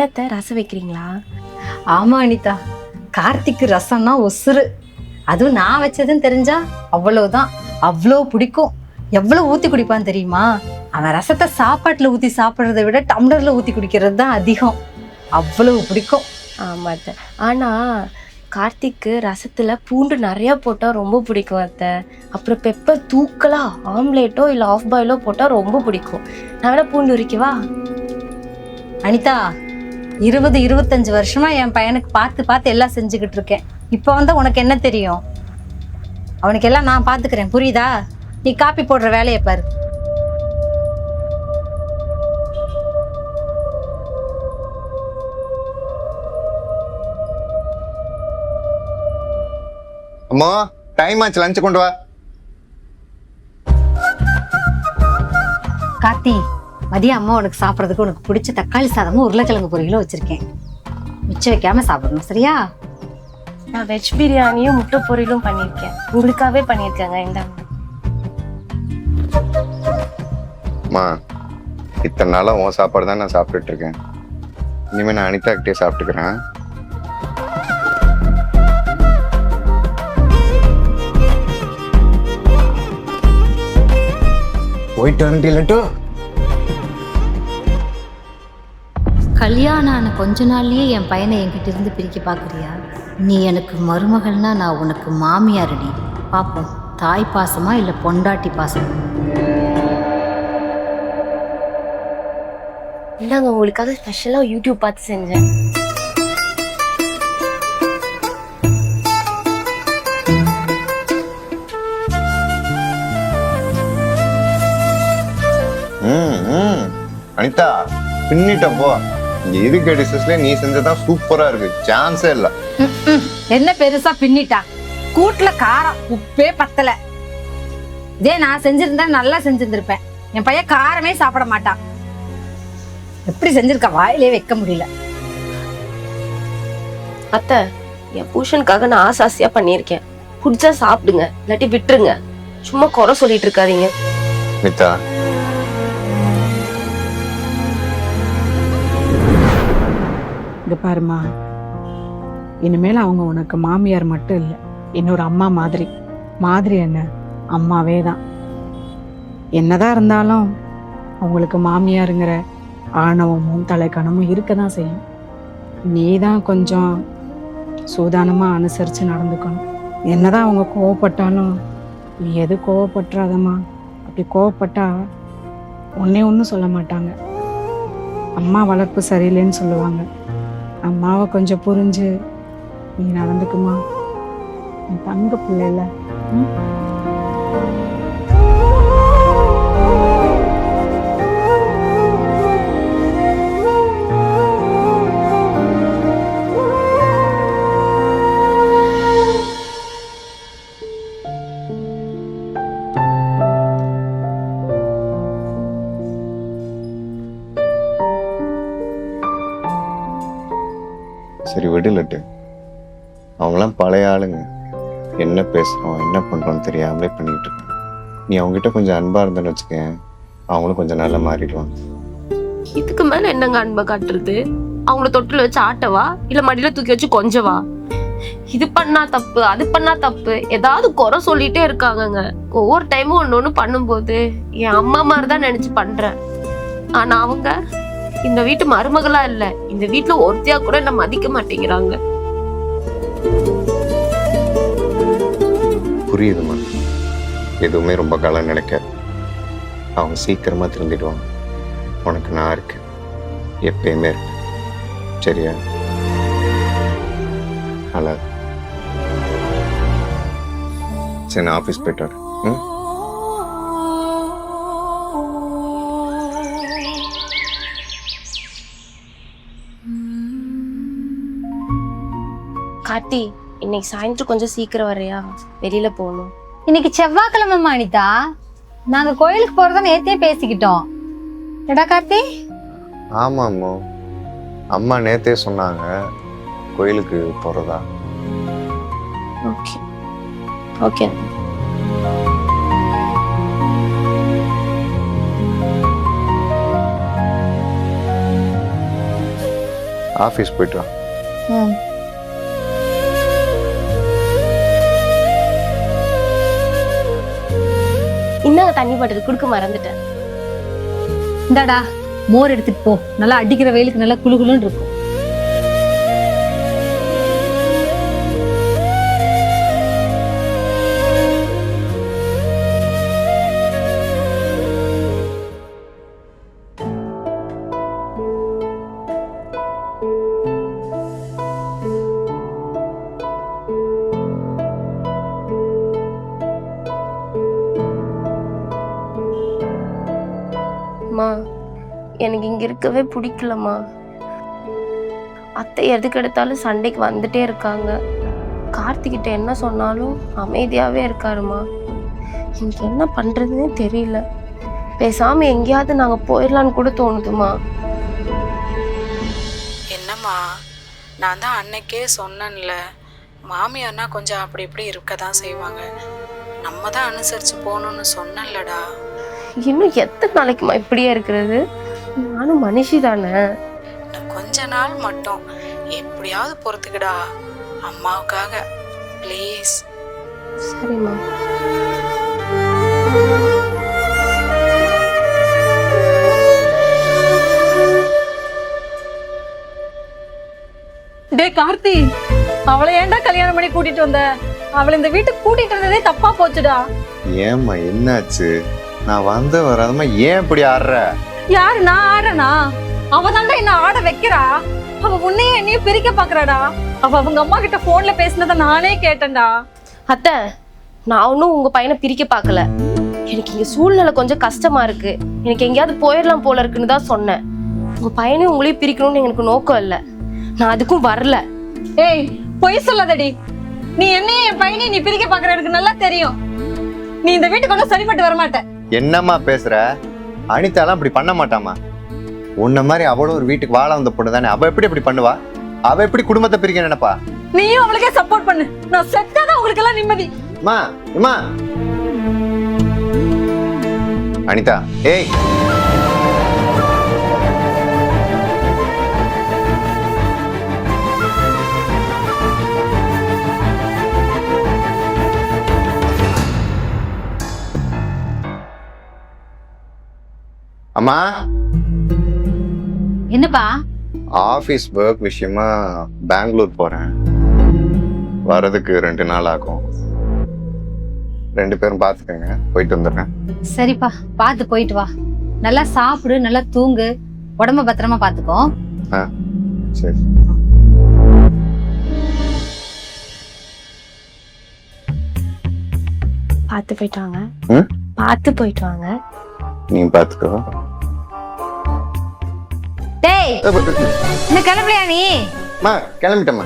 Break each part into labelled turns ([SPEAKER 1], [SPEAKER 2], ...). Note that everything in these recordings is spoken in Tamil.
[SPEAKER 1] என்னத்த ரசம் வைக்கிறீங்களா?
[SPEAKER 2] ஆமா அனிதா, கார்த்திக்கு ரசம்னா உசுறு. அதுவும் நான் வச்சதுன்னு தெரிஞ்சா அவ்வளவுதான், அவ்வளோ பிடிக்கும். எவ்வளவு ஊத்தி குடிப்பான்னு தெரியுமா? அவன் ரசத்தை சாப்பாட்டுல ஊத்தி சாப்பிட்றதை விட டம்ளர்ல ஊத்தி குடிக்கிறது தான் அதிகம். அவ்வளவு பிடிக்கும்.
[SPEAKER 1] ஆமா அத்தை. ஆனா கார்த்திக்கு ரசத்துல பூண்டு நிறைய போட்டா ரொம்ப பிடிக்கும் அத்தை. அப்புறம் பெப்பர் தூக்கலா ஆம்லேட்டோ இல்லை ஆஃப் பாயிலோ போட்டா ரொம்ப பிடிக்கும். நான் வேணா பூண்டு உரிக்கவா?
[SPEAKER 2] அனிதா, 20-25 வருஷமா என் பையனுக்கு பார்த்து பார்த்து எல்லாம் செஞ்சுக்கிட்டு இருக்கேன். இப்போ வந்து உனக்கு என்ன தெரியும்? அவனுக்கு எல்லாம் நான் பார்த்துக்கிறேன், புரியுதா? நீ காப்பி போடுற வேலையை பாரு.
[SPEAKER 3] அம்மா, டைம் ஆச்சு, லஞ்ச் கொண்டு வா.
[SPEAKER 2] கார்த்தி, மதியம் அம்மா உனக்கு சாப்பிட்றதுக்கு உனக்கு பிடிச்ச தக்காளி சாதமும் உருளைக்கிழங்கு பொரியலும் வச்சிருக்கேன். மிச்சம் வைக்காம சாப்பிடணும், சரியா?
[SPEAKER 1] நான் வெஜ் பிரியாணியும் முட்டை பொரியலும் பண்ணியிருக்கேன். உங்களுக்காகவே பண்ணியிருக்கேங்க. இந்தாங்க.
[SPEAKER 3] அம்மா, இத்தனை நாளா உன் சாப்பாடு தான் நான் சாப்பிட்டுட்டு இருக்கேன். இனிமே நான் அனிதாக்கிட்டே சாப்பிட்டுக்கிறேன். போயிட்டு வந்துட்டு
[SPEAKER 2] கல்யாணம் ஆன கொஞ்ச நாள்லயே என் பையனை என்கிட்ட இருந்து பிரிக்க பார்க்குறியா? நீ எனக்கு மருமகள்னா நான் உனக்கு மாமியாரடி. பார்ப்போம், தாய் பாசமா இல்லை பொண்டாட்டி பாசமா?
[SPEAKER 1] இந்தாங்க, உங்களுக்காக ஸ்பெஷலாக யூடியூப் பார்த்து செஞ்சேன்.
[SPEAKER 3] அனிதா, பின்னிட்டப்போ இங்க இருக்க டிஷஸ்ல நீ செஞ்சதான் சூப்பரா இருக்கு, சான்ஸே இல்ல.
[SPEAKER 2] என்ன பெருசா பின்னிட்டா? கூட்டுல காரம் உப்பே பத்தல. இதே நான் செஞ்சிருந்தா நல்லா செஞ்சிருந்திருப்பேன். என் பையன் காரமே சாப்பிட மாட்டான். எப்படி செஞ்சிருக்கா? வாயிலே வைக்க முடியல.
[SPEAKER 1] அத்தை, என் புருஷனுக்காக நான் ஆசாசியா பண்ணியிருக்கேன். பிடிச்சா சாப்பிடுங்க, இல்லாட்டி விட்டுருங்க. சும்மா குறை சொல்லிட்டு இருக்காதீங்க.
[SPEAKER 3] அனிதா,
[SPEAKER 4] இது பாருமா, இனிமேல் அவங்க உனக்கு மாமியார் மட்டும் இல்லை, இன்னொரு அம்மா மாதிரி. மாதிரி என்ன, அம்மாவே தான். என்னதான் இருந்தாலும் அவங்களுக்கு மாமியாருங்கிற ஆணவமும் தலைக்கணமும் இருக்க தான் செய்யும். நீ தான் கொஞ்சம் சூதானமாக அனுசரித்து நடந்துக்கணும். என்னதான் அவங்க கோவப்பட்டாலும் நீ எது கோவப்பட்டுறாதம்மா. அப்படி கோவப்பட்டா ஒன்றும் சொல்ல மாட்டாங்க. அம்மா வளர்ப்பு சரியில்லைன்னு சொல்லுவாங்க. அம்மாவை கொஞ்சம் புரிஞ்சு நீ நடந்துக்குமா. என் தங்க பிள்ளைல.
[SPEAKER 3] சரி விடலட்டு, அவங்களாம் பழைய ஆளுங்க. என்ன பேசுறோம் என்ன பண்றோம்னு தெரியாமலே பண்ணிட்டு இருக்காங்க. நீ அவங்ககிட்ட கொஞ்சம் அன்பா இருந்தேன்னு வச்சுக்க, அவங்களும் கொஞ்சம் நல்லா மாறிடுவாங்க.
[SPEAKER 1] இதுக்கு மேல என்னங்க அன்பை காட்டுறது? அவங்கள தொட்டில வச்சு ஆட்டவா, இல்ல மடியில தூக்கி வச்சு கொஞ்சவா? இது பண்ணா தப்பு, அது பண்ணா தப்பு, ஏதாவது குறை சொல்லிட்டே இருக்காங்கங்க. ஒவ்வொரு டைமும் ஒண்ணு பண்ணும்போது என் அம்மா மாதிரிதான் நினைச்சு பண்றேன். ஆனா அவங்க இந்த வீட்டு மருமகளா இல்ல, இந்த வீட்டுல ஒருத்தியா கூட என்ன மதிக்க மாட்டேங்கிறாங்க.
[SPEAKER 3] புரியுதுமா, எதுவுமே ரொம்ப காலம் நினைக்காது. அவங்க சீக்கிரமா திருந்திடுவாங்க. உனக்கு நான் இருக்கு, எப்பயுமே இருக்கு, சரியா? நல்லா சரி, நான் ஆஃபீஸ் போயிட்டு வரேன்.
[SPEAKER 1] கார்த்தி, இன்னைக்கு சாயந்தரம் கொஞ்சம் சீக்கிரம் வரையா? வெளியில போகணும்.
[SPEAKER 2] இன்னைக்கு செவ்வாய்க்கிழமை அனிதா, நாங்க கோயிலுக்கு போறதா நேத்தே பேசிக்கிட்டோம். எடா கார்த்தி?
[SPEAKER 3] ஆமா அம்மா, அம்மா நேத்தே சொன்னாங்க கோயிலுக்கு போறதா.
[SPEAKER 1] Okay okay.
[SPEAKER 3] ஆஃபீஸ் போயிட்டு வா.
[SPEAKER 2] ம்.
[SPEAKER 1] இன்னும் தண்ணி பாட்டில் குடுக்க மறந்துட்டேன்.
[SPEAKER 2] இந்தாடா மோர் எடுத்துட்டு போ, நல்லா அடிக்கிற வெயிலுக்கு நல்லா குளுகுளுன்னு இருக்கும்.
[SPEAKER 1] அம்மா, எனக்கு இங்க இருக்கவே பிடிக்கலம்மா. அத்தை எதுக்கு எடுத்தாலும் சண்டைக்கு வந்துட்டே இருக்காங்க. கார்த்திகிட்ட என்ன சொன்னாலும் அமைதியாவே இருக்காருமா. எனக்கு என்ன பண்றதுன்னே தெரியல. பேசாம எங்கேயாவது நாங்க போயிடலான்னு கூட தோணுதுமா.
[SPEAKER 4] என்னம்மா, நான் தான் அன்னைக்கே சொன்னேன்ல, மாமியார்னா கொஞ்சம் அப்படி இப்படி இருக்க தான் செய்வாங்க. நம்ம தான் அனுசரித்து போகணுன்னு சொன்னேன்லடா.
[SPEAKER 1] இன்னும் எத்தனை நாளைக்குமா இப்படியே இருக்கிறது? நானும் மனுஷி தானே.
[SPEAKER 4] கொஞ்ச நாள் மட்டும் எப்படியாவது பொறுத்துக்கடா, அம்மாவுக்காக ப்ளீஸ்.
[SPEAKER 1] சரிம்மா.
[SPEAKER 2] டே கார்த்தி, அவளை ஏன்டா கல்யாணம் பண்ணி கூட்டிட்டு வந்த? அவளை இந்த வீட்டுக்கு கூட்டிட்டு வந்ததே தப்பா போச்சுடா.
[SPEAKER 3] ஏம்மா என்னாச்சு? நான் வந்த வராதமா ஏன் இப்படி ஆடுற?
[SPEAKER 2] யாரு நான் ஆடுறனா? அவதான்டா என்ன ஆட வைக்கிறா. அவ உன்னையும் என்னையும் பிரிக்க பாக்குறாடா. அவ அவங்க அம்மா கிட்ட போன்ல பேசினத நானே கேட்டேன்டா.
[SPEAKER 1] அத்தை, நான் ஒன்றும் உங்க பையனை பிரிக்க பார்க்கல. எனக்கு இங்க சூழ்நிலை கொஞ்சம் கஷ்டமா இருக்கு. எனக்கு எங்கேயாவது போயிடலாம் போல இருக்குன்னு தான் சொன்னேன். உங்க பையனையும் உங்களையும் பிரிக்கணும்னு எனக்கு நோக்கம் இல்லை. நான் அதுக்கும் வரல.
[SPEAKER 2] ஏய் பொய் சொல்லாதடி. நீ என்னையும் என் பையனையும் நீ பிரிக்க பாக்குற எனக்கு நல்லா தெரியும். நீ இந்த வீட்டுக்கு ஒன்றும் சரிப்பட்டு வரமாட்ட.
[SPEAKER 3] என்னம்மா பேசுற? அனிதாலாம் அப்படி பண்ண மாட்டாமா. உன்ன மாதிரி அவளும் ஒரு வீட்டுக்கு வாழ வந்த பொண்ணு தானே. அவ எப்படி அப்படி பண்ணுவா? அவ எப்படி குடும்பத்தை பிரிக்க நினைப்பா?
[SPEAKER 2] நீயும் அவளுக்கே சப்போர்ட் பண்ணு. நான் செத்தாதான் உங்களுக்கு எல்லாம் நிம்மதி.
[SPEAKER 3] அம்மா அம்மா அனிதா, ஏய் அம்மா.
[SPEAKER 2] என்னப்பா?
[SPEAKER 3] ஆபீஸ் ஒர்க் விஷயமா பெங்களூர் போறேன். வரதுக்கு 2 நாள் ஆகும். 2 பேரும் பாத்துக்கங்க, போயிட்டு வந்துடுறேன்.
[SPEAKER 2] சரிப்பா, பார்த்து போயிட்டு வா. நல்லா சாப்பிடு, நல்லா தூங்கு, உடம்ப பத்திரமா பாத்துக்கோ.
[SPEAKER 3] சரி.
[SPEAKER 1] பார்த்து போயிட்டு வாங்க.
[SPEAKER 3] ம்?
[SPEAKER 1] பார்த்து போயிட்டு வாங்க.
[SPEAKER 3] நீ பாத்துக்கோ.
[SPEAKER 2] டேய், இந்த கிளம்பலையா நீ?
[SPEAKER 3] அம்மா கிளம்பிட்டம்மா.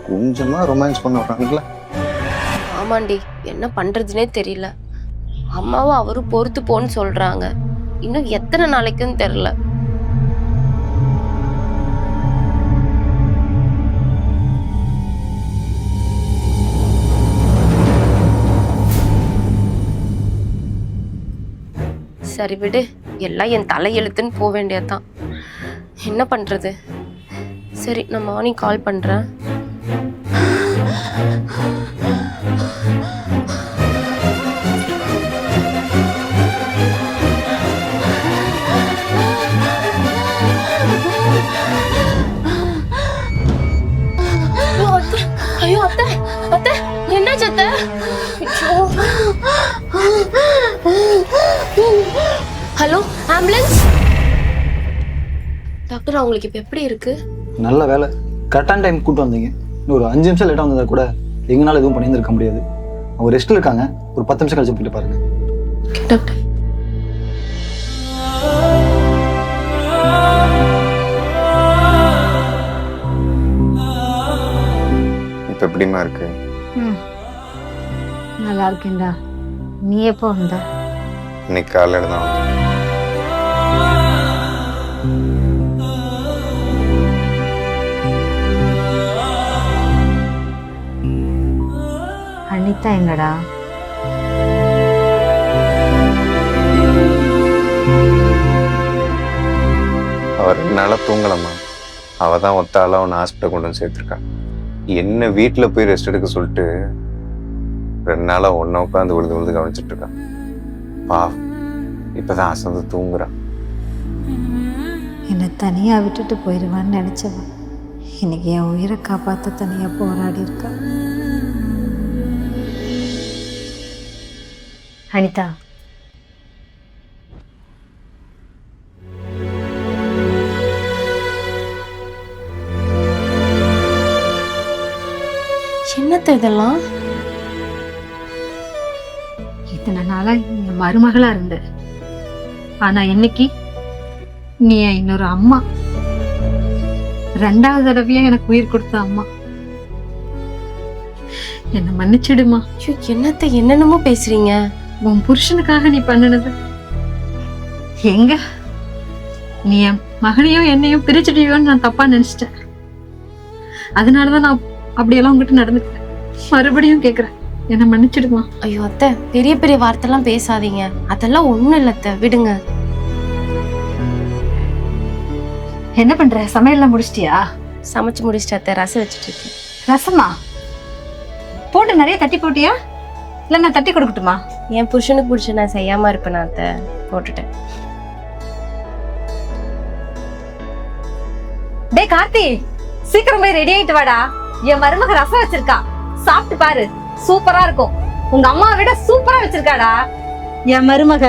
[SPEAKER 3] கொஞ்சமா ரொமான்ஸ் பண்ண வர்றாங்களா?
[SPEAKER 1] ஆமாண்டி, என்ன பண்றதுனே தெரியல. அம்மாவும் அவரும் பொறுத்து போன்னு சொல்றாங்க. இன்னும் எத்தனை நாளைக்குன்னு தெரியல. சரி விடு, எல்லாம் என் தலையெழுத்துன்னு போக வேண்டியதுதான். என்ன பண்றது? சரி, நான் மார்னிங் கால் பண்றேன். ஐயோ அத்தை, அத்தை என்னாச்சு அத்தை? Hello ambulance. டாக்டர், அவங்களுக்கு இப்ப எப்படி இருக்கு?
[SPEAKER 5] நல்ல வேலை, கரெக்டான டைம் கூப்பிட்டு வந்தீங்க. இன்னும் ஒரு 5 நிமிஷம் லேட்டாக வந்ததா கூட எங்களால் எதுவும் பண்ணியிருந்திருக்க முடியாது. அவங்க ரெஸ்ட்டில் இருக்காங்க, ஒரு 10 நிமிஷம் கழிச்சு போயிட்டு பாருங்க.
[SPEAKER 1] டாக்டர்.
[SPEAKER 3] இப்ப எப்படிமா இருக்கு?
[SPEAKER 2] நல்லா இருக்கேன்டா. நீ எப்போ வந்த?
[SPEAKER 3] இன்னைக்கு காலையில தான் வந்தேன்.
[SPEAKER 2] அனிதா எங்கடா?
[SPEAKER 3] அவர் 2 நாளா தூங்கலம்மா. அவள் தான் ஒத்தால அவனை ஹாஸ்பிட்டல் கொண்டு வந்து சேர்த்துருக்கா. என்ன வீட்டில் போய் ரெஸ்ட் எடுக்க சொல்லிட்டு 2 நாளாக ஒன்றா உட்காந்து விழுது கவனிச்சிட்டு இருக்கான். பாவம், இப்போதான் அசந்து தூங்குறான்.
[SPEAKER 2] என்னை தனியாக விட்டுட்டு போயிடுவான்னு நினச்சவன் இன்னைக்கு என் உயிரை காப்பாற்ற தனியாக போராடி இருக்கா. அனிதா,
[SPEAKER 1] என்னத்த இதெல்லாம்?
[SPEAKER 2] இத்தனை நாளா என் மருமகளா இருந்த, ஆனா இன்னைக்கு நீ என் இன்னொரு அம்மா, 2வது தடவையா எனக்கு உயிர் கொடுத்த அம்மா. என்ன மன்னிச்சிடுமா.
[SPEAKER 1] ஐயோ, என்னத்த என்னென்னமோ பேசுறீங்க?
[SPEAKER 2] உன் புருஷனுக்காக நீ பண்ணினது எங்க நீ என் மகனையும் என்னையும் பிரிச்சுடுவியோன்னு நான் தப்பா நினைச்சிட்டேன். அதனாலதான் நான் அப்படியெல்லாம் உங்ககிட்ட நடந்துக்கிறேன். மறுபடியும் கேக்குறேன், என்ன மன்னிச்சிடுமா.
[SPEAKER 1] ஐயோ அத்தை, பெரிய பெரிய வார்த்தைலாம் பேசாதீங்க. அதெல்லாம் ஒண்ணும் இல்ல அத்தை, விடுங்க.
[SPEAKER 2] என்ன பண்ற? சமையல்லாம் முடிச்சிட்டியா?
[SPEAKER 1] சமைச்சு முடிச்சிட்டு அத்தை, ரசம் வச்சுட்டு இருக்கேன்.
[SPEAKER 2] ரசமா போட்டு நிறைய தட்டி போட்டியா, இல்ல நான் தட்டி கொடுக்கட்டுமா?
[SPEAKER 1] என் புருஷனுக்கு பிடிச்ச நான் செய்யாம இருப்பேன் அத்தை, போட்டுட்டேன்.
[SPEAKER 2] டேய் கார்த்தி, சீக்கிரம் போய் ரெடி ஆயிட்டு வாடா. என் மருமக ரசம் வச்சிருக்கா, சாப்பிட்டு பாரு, சூப்பரா இருக்கும். உங்க அம்மாவை விட சூப்பரா வச்சிருக்காடா என் மருமக.